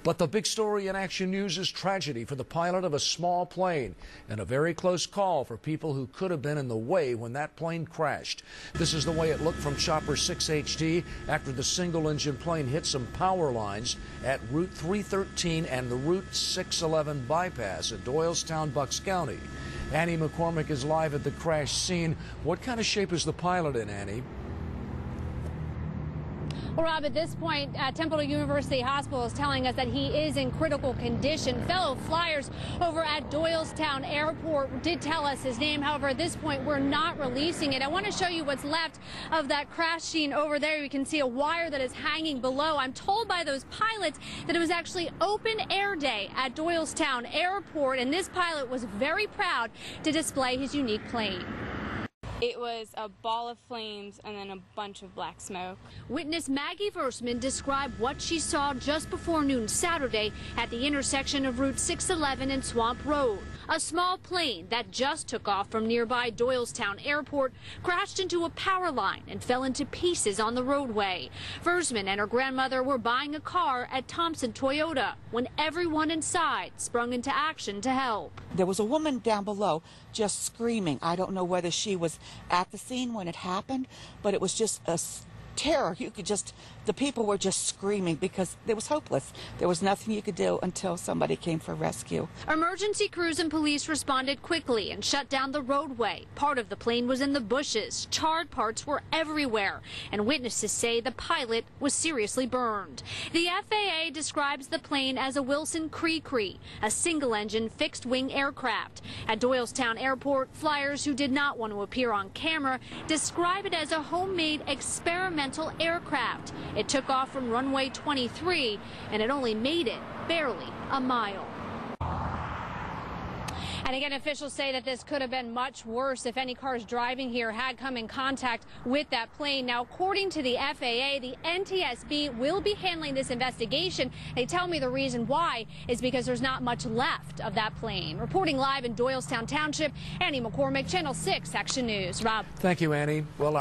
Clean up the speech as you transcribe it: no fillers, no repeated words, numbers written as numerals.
But the big story in Action News is tragedy for the pilot of a small plane and a very close call for people who could have been in the way when that plane crashed. This is the way it looked from Chopper 6HD after the single-engine plane hit some power lines at Route 313 and the Route 611 bypass at Doylestown, Bucks County. Annie McCormick is live at the crash scene. What kind of shape is the pilot in, Annie? Well, Rob, at this point, Temple University Hospital is telling us that he is in critical condition. Fellow flyers over at Doylestown Airport did tell us his name. However, at this point, we're not releasing it. I want to show you what's left of that crash scene over there. You can see a wire that is hanging below. I'm told by those pilots that it was actually open air day at Doylestown Airport, and this pilot was very proud to display his unique plane. It was a ball of flames and then a bunch of black smoke. Witness Maggie Virsman described what she saw just before noon Saturday at the intersection of Route 611 and Swamp Road. A small plane that just took off from nearby Doylestown Airport crashed into a power line and fell into pieces on the roadway. Virsman and her grandmother were buying a car at Thompson Toyota when everyone inside sprung into action to help. There was a woman down below just screaming. I don't know whether she was at the scene when it happened, but it was just a terror. The people were just screaming because it was hopeless. There was nothing you could do until somebody came for rescue. Emergency crews and police responded quickly and shut down the roadway. Part of the plane was in the bushes. Charred parts were everywhere, and witnesses say the pilot was seriously burned. The FAA describes the plane as a Wilson Cree, a single-engine fixed-wing aircraft. At Doylestown Airport, flyers who did not want to appear on camera describe it as a homemade experimental aircraft. It took off from runway 23, and it only made it barely a mile. And again, officials say that this could have been much worse if any cars driving here had come in contact with that plane. Now, according to the FAA, the NTSB will be handling this investigation. They tell me the reason why is because there's not much left of that plane. Reporting live in Doylestown Township, Annie McCormick, Channel 6 Action News. Rob. Thank you, Annie. Well, our